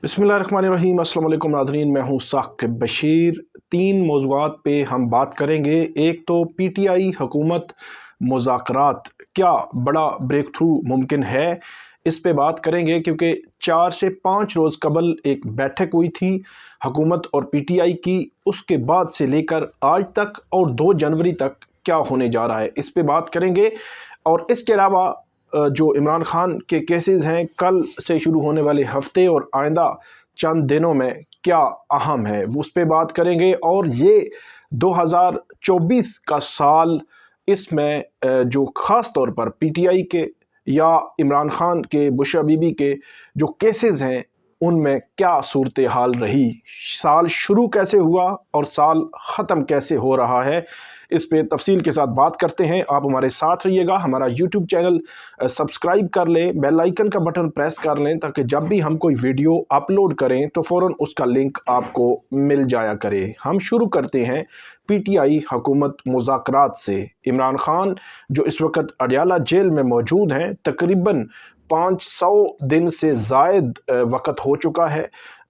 बिस्मिल्लाहिर्रहमानिर्रहीम। अस्सलाम वालेकुम नाज़रीन, मैं हूँ साकिब बशीर। 3 मौज़ूआत पे हम बात करेंगे। एक तो पीटीआई हुकूमत मुज़ाकरात, क्या बड़ा ब्रेक थ्रू मुमकिन है, इस पे बात करेंगे क्योंकि 4 से 5 रोज़ कबल एक बैठक हुई थी हुकूमत और पीटीआई की। उसके बाद से लेकर आज तक और 2 जनवरी तक क्या होने जा रहा है, इस पे बात करेंगे। और इसके अलावा जो इमरान खान के केसेस हैं, कल से शुरू होने वाले हफ्ते और आइंदा चंद दिनों में क्या अहम है, वो उस पे बात करेंगे। और ये 2024 का साल, इसमें जो ख़ास तौर पर पीटीआई के या इमरान खान के, बुशरा बीबी के जो केसेस हैं, उनमें क्या सूरत हाल रही, साल शुरू कैसे हुआ और साल ख़त्म कैसे हो रहा है, इस पे तफसील के साथ बात करते हैं। आप हमारे साथ रहिएगा। हमारा यूट्यूब चैनल सब्सक्राइब कर लें, बेल आइकन का बटन प्रेस कर लें, ताकि जब भी हम कोई वीडियो अपलोड करें तो फ़ौरन उसका लिंक आपको मिल जाया करे। हम शुरू करते हैं पीटीआई हुकूमत मुज़ाकरात से। इमरान खान जो इस वक्त अडयाला जेल में मौजूद हैं, तकरीबन 500 दिन से ज़ायद वक़्त हो चुका है।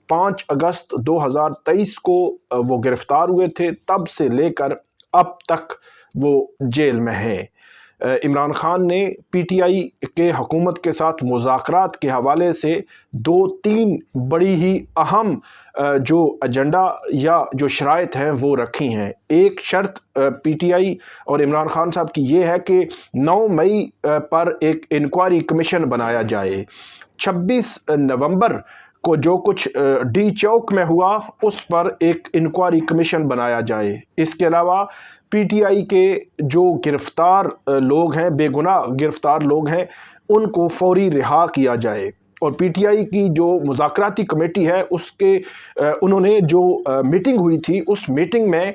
5 अगस्त 2023 को वो गिरफ़्तार हुए थे, तब से लेकर अब तक वो जेल में हैं। इमरान खान ने पीटीआई के हुकूमत के साथ मुज़ाकरात के हवाले से 2-3 बड़ी ही अहम जो एजेंडा या जो शराइत हैं वो रखी हैं। एक शर्त पीटीआई और इमरान खान साहब की ये है कि 9 मई पर एक इंक्वायरी कमीशन बनाया जाए। 26 नवंबर को जो कुछ डी चौक में हुआ, उस पर एक इंक्वायरी कमीशन बनाया जाए। इसके अलावा पीटीआई के जो गिरफ्तार लोग हैं, बेगुनाह गिरफ्तार लोग हैं, उनको फौरी रिहा किया जाए। और पीटीआई की जो मुज़ाकराती कमेटी है, उसके उन्होंने जो मीटिंग हुई थी, उस मीटिंग में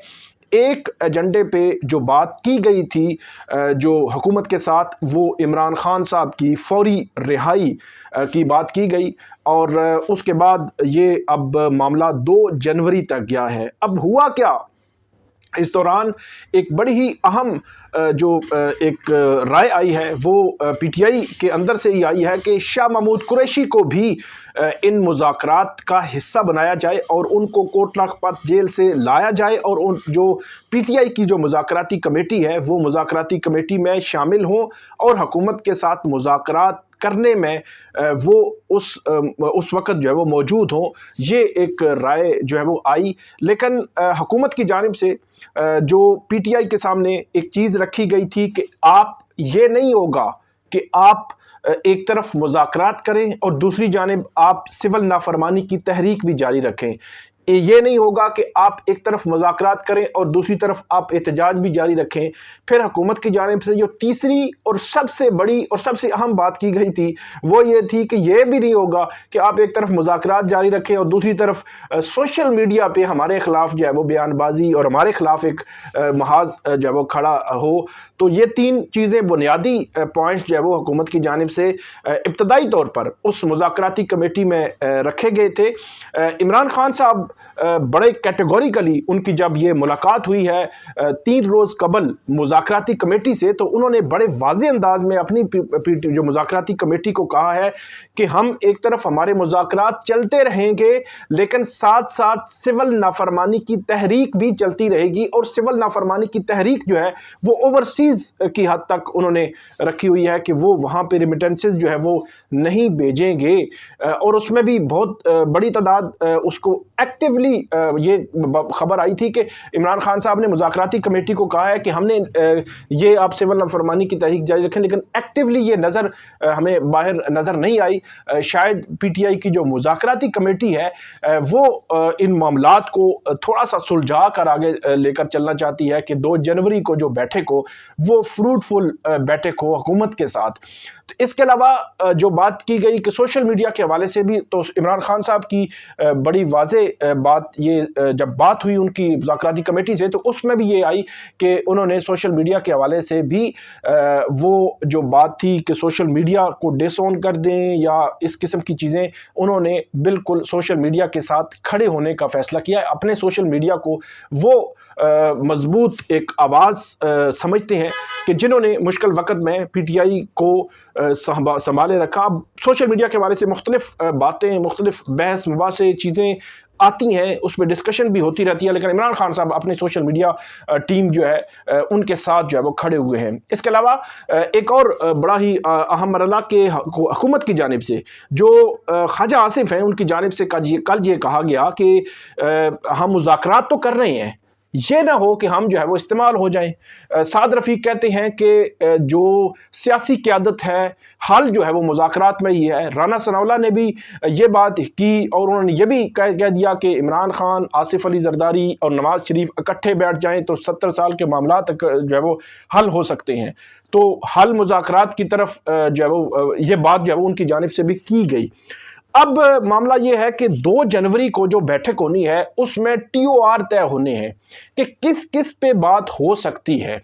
एक एजेंडे पे जो बात की गई थी जो हुकूमत के साथ, वो इमरान खान साहब की फौरी रिहाई की बात की गई। और उसके बाद ये अब मामला 2 जनवरी तक गया है। अब हुआ क्या, इस दौरान एक बड़ी ही अहम जो एक राय आई है, वो पीटीआई के अंदर से ही आई है कि शाह महमूद कुरैशी को भी इन मुज़ाकरात का हिस्सा बनाया जाए और उनको कोटला लखपत जेल से लाया जाए, और उन जो पीटीआई की जो मुज़ाकराती कमेटी है, वो मुज़ाकराती कमेटी में शामिल हों और हुकूमत के साथ मुज़ाकरात करने में वो उस वक़्त जो है वो मौजूद हों। ये एक राय जो है वो आई। लेकिन हुकूमत की जानिब से जो पीटीआई के सामने एक चीज़ रखी गई थी कि आप, ये नहीं होगा कि आप एक तरफ मुज़ाकरात करें और दूसरी जानिब आप सिविल नाफरमानी की तहरीक भी जारी रखें। ये नहीं होगा कि आप एक तरफ मुज़ाकरात करें और दूसरी तरफ आप एहतजाज भी जारी रखें। फिर हुकूमत की जानिब से जो तीसरी और सबसे बड़ी और सबसे अहम बात की गई थी, वो ये थी कि ये भी नहीं होगा कि आप एक तरफ मुज़ाकरात जारी रखें और दूसरी तरफ सोशल मीडिया पे हमारे ख़िलाफ़ जो है वो बयानबाजी और हमारे ख़िलाफ़ एक महाज जो है वो खड़ा हो। तो ये 3 चीज़ें बुनियादी पॉइंट्स जो है वो हुकूमत की जानिब से इब्तदाई तौर पर उस मुज़ाकराती कमेटी में रखे गए थे। इमरान खान साहब बड़े कैटेगोरिकली, उनकी जब ये मुलाकात हुई है 3 रोज़ कबल मुज़ाकराती कमेटी से, तो उन्होंने बड़े वाज़े अंदाज में अपनी जो मुज़ाकराती कमेटी को कहा है कि हम एक तरफ हमारे मुज़ाकरात चलते रहेंगे, लेकिन साथ साथ सिविल नाफरमानी की तहरीक भी चलती रहेगी। और सिविल नाफरमानी की तहरीक जो है वो ओवरसीज़ की हद तक उन्होंने रखी हुई है कि वो वहाँ पे रिमिटेंसेस जो है वो नहीं भेजेंगे। और उसमें भी बहुत बड़ी तादाद उसको एक्टिवली, ये खबर आई थी कि इमरान खान साहब ने मुज़ाकराती कमेटी को कहा है कि हमने ये आप सिविल नाफरमानी की तहरीक जारी रखें, लेकिन एक्टिवली ये नज़र हमें बाहर नज़र नहीं आई। शायद पीटीआई की जो मुज़ाकराती कमेटी है वो इन मामलात को थोड़ा सा सुलझा कर आगे लेकर चलना चाहती है कि 2 जनवरी को जो बैठक हो वो फ्रूटफुल बैठक हो हुकूमत के साथ। तो इसके अलावा जो बात की गई कि सोशल मीडिया के हवाले से भी, तो इमरान खान साहब की बड़ी वाज़े बात ये, जब बात हुई उनकी मुज़ाकराती कमेटी से, तो उसमें भी ये आई कि उन्होंने सोशल मीडिया के हवाले से भी वो जो बात थी कि सोशल मीडिया को डिसऑन कर दें या इस किस्म की चीज़ें, उन्होंने बिल्कुल सोशल मीडिया के साथ खड़े होने का फ़ैसला किया है। अपने सोशल मीडिया को वो मजबूत एक आवाज़ समझते हैं कि जिन्होंने मुश्किल वक़्त में पीटीआई को संभाले रखा। अब सोशल मीडिया के हवाले से मुख्तलिफ बातें, मुख्तलिफ बहस मुबासे चीज़ें आती हैं, उस पर डिस्कशन भी होती रहती है, लेकिन इमरान खान साहब अपने सोशल मीडिया टीम जो है उनके साथ जो है वो खड़े हुए हैं। इसके अलावा एक और बड़ा ही अहम मरला के हुकूमत की जानिब से जो ख्वाजा आसिफ हैं उनकी जानिब से कल ये कहा गया कि हम मुज़ाकरात तो कर रहे हैं, ये ना हो कि हम जो है वो इस्तेमाल हो जाएं। साद रफ़ीक कहते हैं कि जो सियासी क़यादत है, हल जो है वो मुज़ाकरात में ही है। राना सनाउल्लाह ने भी ये बात की और उन्होंने ये भी कह दिया कि इमरान खान, आसिफ अली जरदारी और नवाज शरीफ इकट्ठे बैठ जाएं तो 70 साल के मामला तक जो है वो हल हो सकते हैं। तो हल मुज़ाकरात की तरफ जो है वो ये बात जो है वो उनकी जानिब से भी की गई। अब मामला ये है कि 2 जनवरी को जो बैठक होनी है उसमें TOR तय होने हैं कि किस किस पे बात हो सकती है।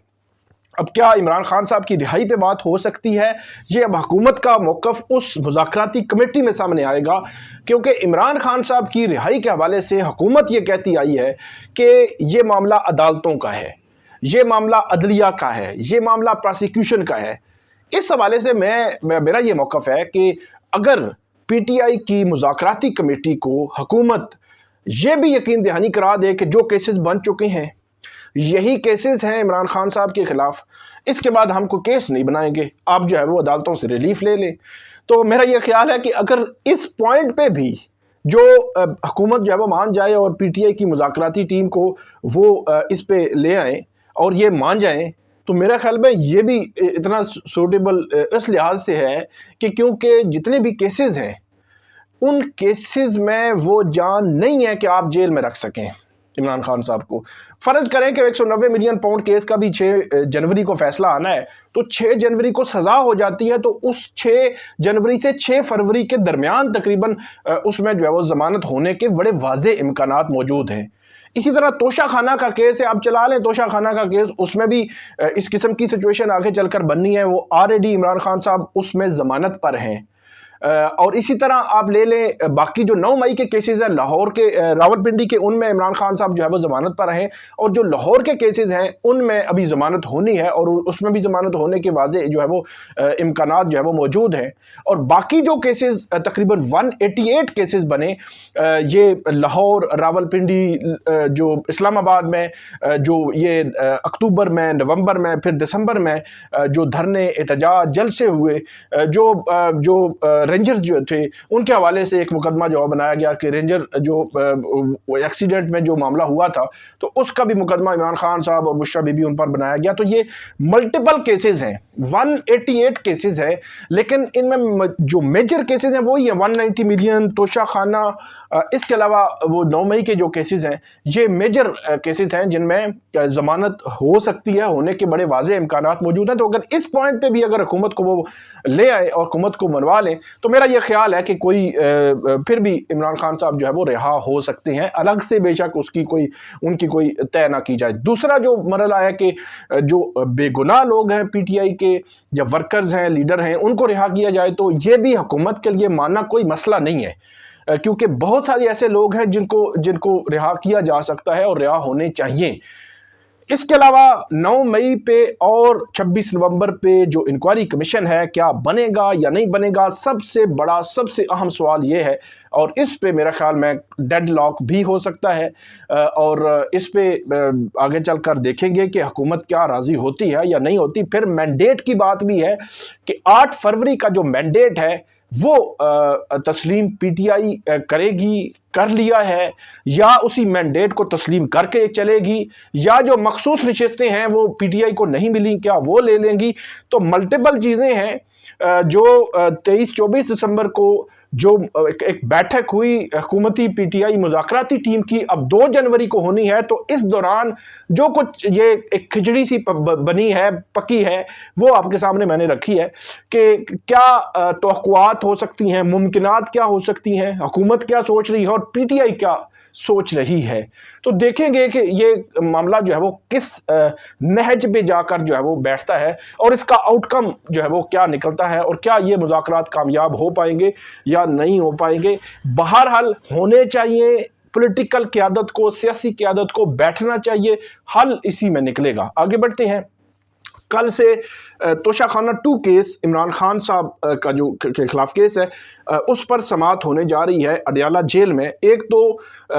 अब क्या इमरान खान साहब की रिहाई पे बात हो सकती है, ये अब हुकूमत का मौक़िफ़ उस मुज़ाकराती कमेटी में सामने आएगा, क्योंकि इमरान खान साहब की रिहाई के हवाले से हुकूमत ये कहती आई है कि ये मामला अदालतों का है, ये मामला अदलिया का है, ये मामला प्रोसिक्यूशन का है। इस हवाले से मेरा ये मौक़िफ़ है कि अगर PTI की मुज़ाकराती कमेटी को हुकूमत ये भी यकीन दहानी करा दे कि जो केसेस बन चुके हैं यही केसेस हैं इमरान खान साहब के ख़िलाफ़, इसके बाद हम कोई केस नहीं बनाएंगे, आप जो है वो अदालतों से रिलीफ ले लें, तो मेरा ये ख्याल है कि अगर इस पॉइंट पे भी जो हुकूमत जो है वो मान जाए और PTI की मुज़ाकराती टीम को वो इस पे ले आएँ और ये मान जाएँ, तो मेरा ख्याल में ये भी इतना सूटेबल इस लिहाज से है कि क्योंकि जितने भी केसेस हैं उन केसेस में वो जान नहीं है कि आप जेल में रख सकें इमरान खान साहब को। फ़र्ज़ करें कि 190 मिलियन पाउंड केस का भी 6 जनवरी को फैसला आना है, तो 6 जनवरी को सज़ा हो जाती है, तो उस 6 जनवरी से 6 फरवरी के दरमियान तकरीबन उसमें जो है वो ज़मानत होने के बड़े वाज़े इम्कानात मौजूद हैं। इसी तरह तोशा खाना का केस है, आप चला लें तोशा खाना का केस, उसमें भी इस किस्म की सिचुएशन आगे चलकर बननी है, वो ऑलरेडी इमरान खान साहब उसमें ज़मानत पर हैं। और इसी तरह आप ले लें बाकी जो 9 मई के केसेस हैं लाहौर के, रावलपिंडी के, उनमें इमरान खान साहब जो है वो ज़मानत पर हैं, और जो लाहौर के केसेस हैं उनमें अभी ज़मानत होनी है और उसमें भी ज़मानत होने के वाज़े जो है वो इम्कानात जो है वो मौजूद हैं। और बाकी जो केसेस तकरीबन 188 केसेस बने, ये लाहौर, रावलपिंडी, जो इस्लामाबाद में, जो ये अक्टूबर में, नवंबर में, फिर दिसंबर में जो धरने एहतजाज जलसे हुए, जो रेंजर्स जो थे उनके हवाले से एक मुकदमा जो बनाया गया कि रेंजर जो एक्सीडेंट में जो मामला हुआ था तो उसका भी मुकदमा इमरान खान साहब और बुशरा बीबी उन पर बनाया गया। तो ये मल्टीपल केसेस हैं, 188 केसेस हैं, लेकिन इनमें जो मेजर केसेस हैं वही है 190 मिलियन, तोशा खाना, इसके अलावा वो 9 मई के जो केसेस हैं ये मेजर केसेस हैं जिनमें ज़मानत हो सकती है, होने के बड़े वाज़े इम्कानात मौजूद हैं। तो अगर इस पॉइंट पे भी अगर हुकूमत को वो ले आए और हुकूमत को मनवा लें तो मेरा ये ख्याल है कि कोई फिर भी इमरान खान साहब जो है वो रिहा हो सकते हैं, अलग से बेशक उनकी कोई तय ना की जाए। दूसरा जो मरला है कि जो बेगुनाह लोग हैं PTI के या वर्कर्स हैं, लीडर हैं, उनको रिहा किया जाए, तो ये भी हुकूमत के लिए मानना कोई मसला नहीं है, क्योंकि बहुत सारे ऐसे लोग हैं जिनको रिहा किया जा सकता है और रिहा होने चाहिए। इसके अलावा 9 मई पे और 26 नवंबर पे जो इंक्वायरी कमीशन है क्या बनेगा या नहीं बनेगा, सबसे बड़ा सबसे अहम सवाल ये है, और इस पे मेरा ख्याल में डेडलॉक भी हो सकता है, और इस पे आगे चलकर देखेंगे कि हुकूमत क्या राज़ी होती है या नहीं होती। फिर मैंडेट की बात भी है कि 8 फरवरी का जो मैंडेट है वो तस्लीम PTI करेगी, कर लिया है, या उसी मैंडेट को तस्लीम करके चलेगी, या जो मखसूस नशिस्तें हैं वो PTI को नहीं मिली क्या वो ले लेंगी। तो मल्टीपल चीज़ें हैं जो 23-24 दिसंबर को जो एक बैठक हुई हुकूमती PTI मुज़ाकराती टीम की, अब 2 जनवरी को होनी है, तो इस दौरान जो कुछ ये एक खिचड़ी सी बनी है, पकी है, वो आपके सामने मैंने रखी है कि क्या तवक्कुआत हो सकती हैं, मुमकिनात क्या हो सकती हैं, हुकूमत क्या सोच रही है और PTI क्या सोच रही है। तो देखेंगे कि ये मामला जो है वो किस नहज पे जाकर जो है वो बैठता है और इसका आउटकम जो है वो क्या निकलता है, और क्या ये मुज़ाकरात कामयाब हो पाएंगे या नहीं हो पाएंगे। बहरहाल होने चाहिए, पॉलिटिकल क़यादत को, सियासी क़यादत को बैठना चाहिए, हल इसी में निकलेगा। आगे बढ़ते हैं। कल से توشہ خانہ 2 کیس عمران خان صاحب کا جو کے خلاف کیس ہے اس پر سماعت ہونے جا رہی ہے اڈیالہ جیل میں۔ ایک تو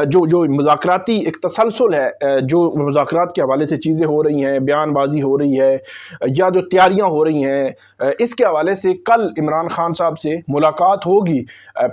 جو مذاکراتی ایک تسلسل ہے، جو مذاکرات کے حوالے سے چیزیں ہو رہی ہیں، بیان بازی ہو رہی ہے یا جو تیاریاں ہو رہی ہیں، اس کے حوالے سے کل عمران خان صاحب سے ملاقات ہوگی۔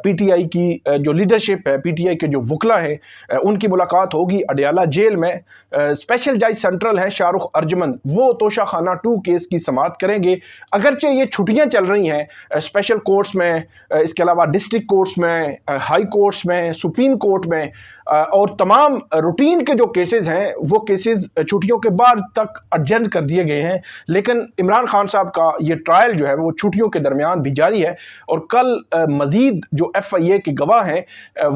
پی ٹی آئی کی جو لیڈرشپ ہے، پی ٹی آئی کے جو وکلا ہیں، ان کی ملاقات ہوگی اڈیالہ جیل میں۔ اسپیشل جج سینٹرل ہے شاہ رخ ارجمن، وہ توشہ خانہ 2 کیس کی سماعت کریں گے۔ اگرچہ یہ چھٹیاں چل رہی ہیں اسپیشل کورٹس میں، اس کے علاوہ ڈسٹرکٹ کورٹس میں، ہائی کورٹس میں، سپریم کورٹ میں، اور تمام روٹین کے جو کیسز ہیں وہ کیسز چھٹیوں کے بعد تک ایڈجنٹ کر دیے گئے ہیں، لیکن عمران خان صاحب کا یہ ٹرائل جو ہے وہ چھٹیوں کے درمیان بھی جاری ہے، اور کل مزید جو ایف آئی اے کے گواہ ہیں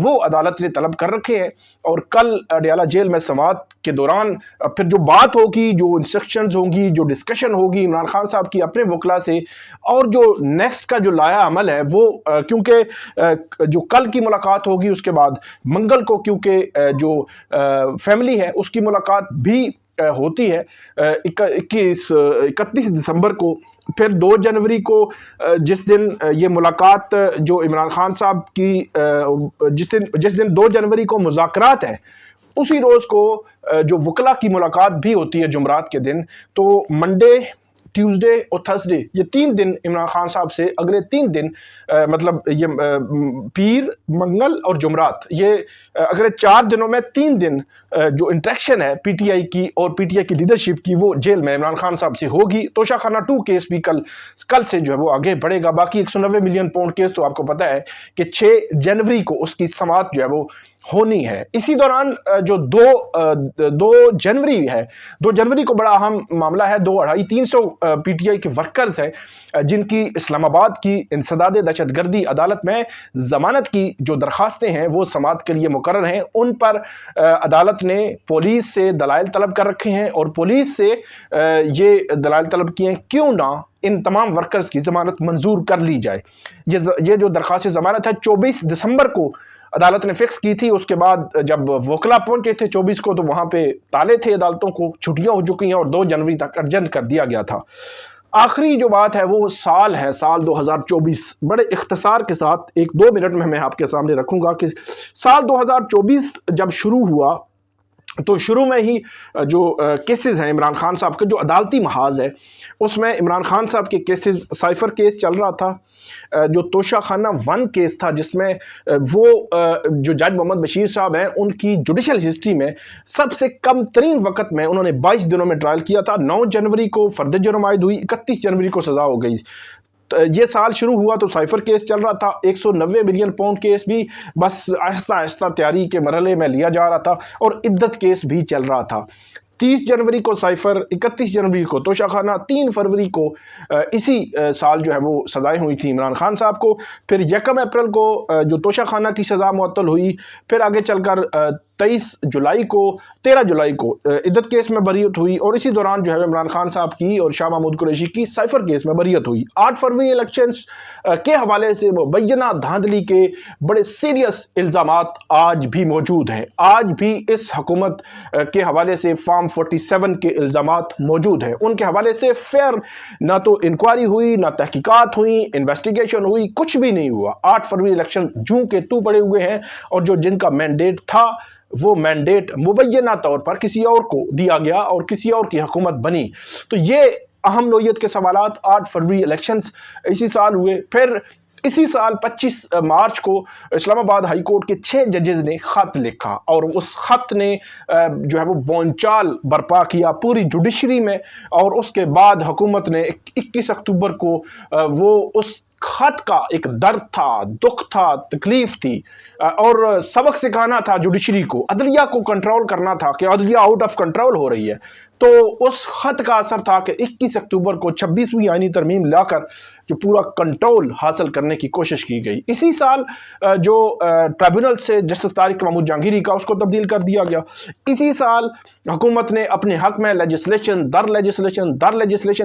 وہ عدالت نے طلب کر رکھے ہیں، اور کل اڈیالہ جیل میں سماعت کے دوران پھر جو بات ہوگی، جو انسٹرکشنز ہوں گی، جو ڈسکشن ہوگی عمران خان صاحب کی اپنے وکلا سے، اور جو نیکسٹ کا جو لایا عمل ہے وہ کیونکہ جو کل کی ملاقات ہوگی اس کے بعد منگل کو کیونکہ جو فیملی ہے اس کی ملاقات بھی ہوتی ہے 31 دسمبر کو، پھر 2 جنوری کو جس دن یہ ملاقات جو عمران خان صاحب کی جس دن 2 جنوری کو مذاکرات ہیں، اسی روز کو جو وکلا کی ملاقات بھی ہوتی ہے جمعرات کے دن۔ تو منڈے، ٹیوزڈے اور تھرسڈے، یہ 3 دن عمران خان صاحب سے اگلے 3 دن مطلب یہ پیر، منگل اور جمعرات، یہ اگلے 4 دنوں میں 3 دن جو انٹریکشن ہے پی ٹی آئی کی اور پی ٹی آئی کی لیڈرشپ کی وہ جیل میں عمران خان صاحب سے ہوگی۔ توشہ خانہ 2 کیس بھی کل سے جو ہے وہ آگے بڑھے گا۔ باقی 190 ملین پاؤنڈ کیس تو آپ کو پتہ ہے کہ 6 جنوری کو اس کی سماعت جو ہے وہ ہونی ہے۔ اسی دوران جو 2 جنوری ہے، 2 جنوری کو بڑا اہم معاملہ ہے۔ 200-300 پی ٹی آئی کے ورکرز ہیں جن کی اسلام آباد کی انسداد دہشت گردی عدالت میں ضمانت کی جو درخواستیں ہیں وہ سماعت کے لیے مقرر ہیں، ان پر عدالت نے پولیس سے دلائل طلب کر رکھے ہیں، اور پولیس سے یہ دلائل طلب کیے ہیں کیوں نہ ان تمام ورکرز کی ضمانت منظور کر لی جائے۔ یہ جو درخواست ضمانت ہے 24 دسمبر کو عدالت نے فکس کی تھی۔ اس کے بعد جب وکلا پہنچے تھے 24 کو تو وہاں پہ تالے تھے عدالتوں کو، چھٹیاں ہو چکی ہیں اور 2 جنوری تک ارجنٹ کر دیا گیا تھا۔ آخری جو بات ہے وہ سال 2024، بڑے اختصار کے ساتھ 1-2 منٹ میں آپ کے سامنے رکھوں گا کہ سال 2024 جب شروع ہوا تو شروع میں ہی جو کیسز ہیں عمران خان صاحب کے، جو عدالتی محاذ ہے اس میں عمران خان صاحب کے کیسز، سائفر کیس چل رہا تھا، جو توشہ خانہ 1 کیس تھا جس میں وہ جو جج محمد بشیر صاحب ہیں ان کی جوڈیشل ہسٹری میں سب سے کم ترین وقت میں انہوں نے 22 دنوں میں ٹرائل کیا تھا۔ 9 جنوری کو فرد جرم عائد ہوئی، 31 جنوری کو سزا ہو گئی۔ یہ سال شروع ہوا تو سائفر کیس چل رہا تھا، 190 ملین پاؤنڈ کیس بھی بس آہستہ آہستہ تیاری کے مرحلے میں لیا جا رہا تھا، اور عدت کیس بھی چل رہا تھا۔ 30 جنوری کو سائفر، 31 جنوری کو توشہ خانہ، 3 فروری کو اسی سال جو ہے وہ سزائیں ہوئی تھیں عمران خان صاحب کو۔ پھر 1 اپریل کو جو توشہ خانہ کی سزا معطل ہوئی، پھر آگے چل کر 23 جولائی کو، 13 جولائی کو عدت کیس میں بریت ہوئی، اور اسی دوران جو ہے عمران خان صاحب کی اور شاہ محمود قریشی کی سائفر کیس میں بریت ہوئی۔ 8 فروری الیکشنز کے حوالے سے مبینہ دھاندلی کے بڑے سیریس الزامات آج بھی موجود ہیں۔ آج بھی اس حکومت کے حوالے سے فارم 47 کے الزامات موجود ہیں، ان کے حوالے سے فیئر نہ تو انکوائری ہوئی، نہ تحقیقات ہوئی، انویسٹیگیشن ہوئی، کچھ بھی نہیں ہوا۔ 8 فروری الیکشن جوں کے تو پڑے ہوئے ہیں، اور جو جن کا مینڈیٹ تھا وہ مینڈیٹ مبینہ طور پر کسی اور کو دیا گیا اور کسی اور کی حکومت بنی۔ تو یہ اہم نوعیت کے سوالات 8 فروری الیکشنز اسی سال ہوئے۔ پھر اسی سال 25 مارچ کو اسلام آباد ہائی کورٹ کے 6 ججز نے خط لکھا، اور اس خط نے جو ہے وہ بونچال برپا کیا پوری جوڈیشری میں، اور اس کے بعد حکومت نے 21 اکتوبر کو وہ اس خط کا ایک درد تھا، دکھ تھا، تکلیف تھی، اور سبق سکھانا تھا جوڈیشری کو، عدلیہ کو کنٹرول کرنا تھا کہ عدلیہ آؤٹ آف کنٹرول ہو رہی ہے۔ تو اس خط کا اثر تھا کہ 21 اکتوبر کو 26ویں آئینی ترمیم لا کر کہ پورا کنٹرول حاصل کرنے کی کوشش کی گئی۔ اسی سال جو ٹریبونل سے جسٹس طارق محمود جہانگیری کا اس کو تبدیل کر دیا گیا۔ اسی سال حکومت نے اپنے حق میں لیجسلیشن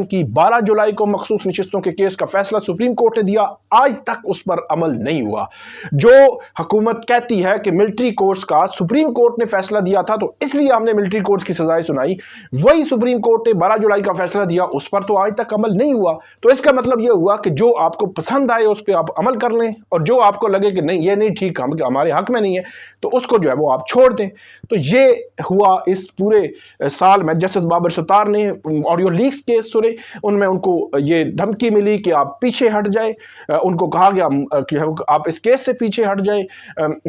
کی 12 جولائی کو مخصوص نشستوں کے کیس کا فیصلہ سپریم کورٹ نے دیا، آج تک اس پر عمل نہیں ہوا۔ جو حکومت کہتی ہے کہ ملٹری کورٹس کا سپریم کورٹ نے فیصلہ دیا تھا تو اس لیے ہم نے ملٹری کورٹس کی سزائیں سنائی، وہی سپریم کورٹ نے 12 جولائی کا فیصلہ دیا، اس پر تو آج تک عمل نہیں ہوا۔ تو اس کا مطلب یہ ہوا کہ جو آپ کو پسند آئے اس پہ آپ عمل کر لیں، اور جو آپ کو لگے کہ نہیں یہ نہیں ٹھیک، ہمارے حق میں نہیں ہے، تو اس کو جو ہے وہ آپ چھوڑ دیں۔ تو یہ ہوا اس پورے سال میں۔ جسٹس بابر ستار نے آڈیو لیکس کیس سنے، ان میں ان کو یہ دھمکی ملی کہ آپ پیچھے ہٹ جائیں، ان کو کہا گیا کہ آپ اس کیس سے پیچھے ہٹ جائیں۔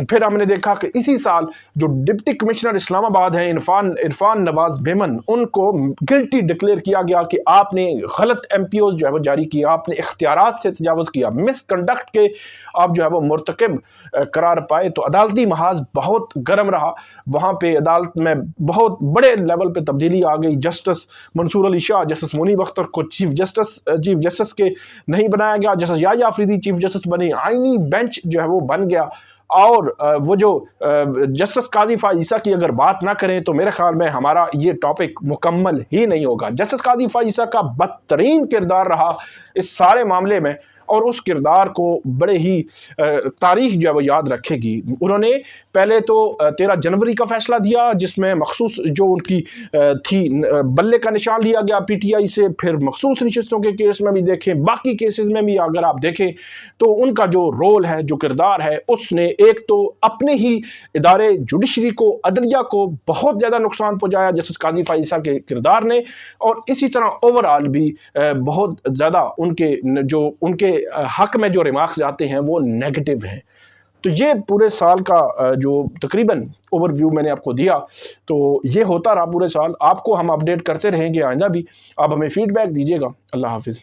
پھر ہم نے دیکھا کہ اسی سال جو ڈپٹی کمشنر اسلام آباد ہیں عرفان نواز بیمن، ان کو گلٹی ڈکلیئر کیا گیا کہ آپ نے غلط ایم پی اوز جو ہے وہ جاری کیا، آپ نے اختیارات سے تجاوز کیا، مس کنڈکٹ کے آپ جو ہے وہ مرتکب قرار پائے۔ تو عدالتی محاذ بہت گرم رہا، وہاں پہ عدالت میں بہت بڑے لیول پہ تبدیلی آ گئی۔ جسٹس منصور علی شاہ، جسٹس منیب اختر کو چیف جسٹس کے نہیں بنایا گیا، جسٹس یحییٰ آفریدی چیف جسٹس بنے، آئینی بینچ جو ہے وہ بن گیا۔ اور وہ جو جسٹس قاضی فائز عیسیٰ کی اگر بات نہ کریں تو میرے خیال میں ہمارا یہ ٹاپک مکمل ہی نہیں ہوگا۔ جسٹس قاضی فائز عیسیٰ کا بدترین کردار رہا اس سارے معاملے میں، اور اس کردار کو بڑے ہی تاریخ جو ہے وہ یاد رکھے گی۔ انہوں نے پہلے تو 13 جنوری کا فیصلہ دیا جس میں مخصوص جو ان کی تھی بلے کا نشان لیا گیا پی ٹی آئی سے، پھر مخصوص نشستوں کے کیس میں بھی دیکھیں، باقی کیسز میں بھی اگر آپ دیکھیں تو ان کا جو رول ہے، جو کردار ہے، اس نے ایک تو اپنے ہی ادارے جوڈیشری کو، عدلیہ کو بہت زیادہ نقصان پہنچایا جسٹس قاضی فائز عیسیٰ کے کردار نے، اور اسی طرح اوورآل بھی بہت زیادہ ان کے حق میں جو ریمارکس آتے ہیں وہ نیگیٹو ہیں۔ تو یہ پورے سال کا جو تقریباً اوور ویو میں نے آپ کو دیا، تو یہ ہوتا رہا پورے سال۔ آپ کو ہم اپڈیٹ کرتے رہیں گے آئندہ بھی، آپ ہمیں فیڈ بیک دیجیے گا۔ اللہ حافظ۔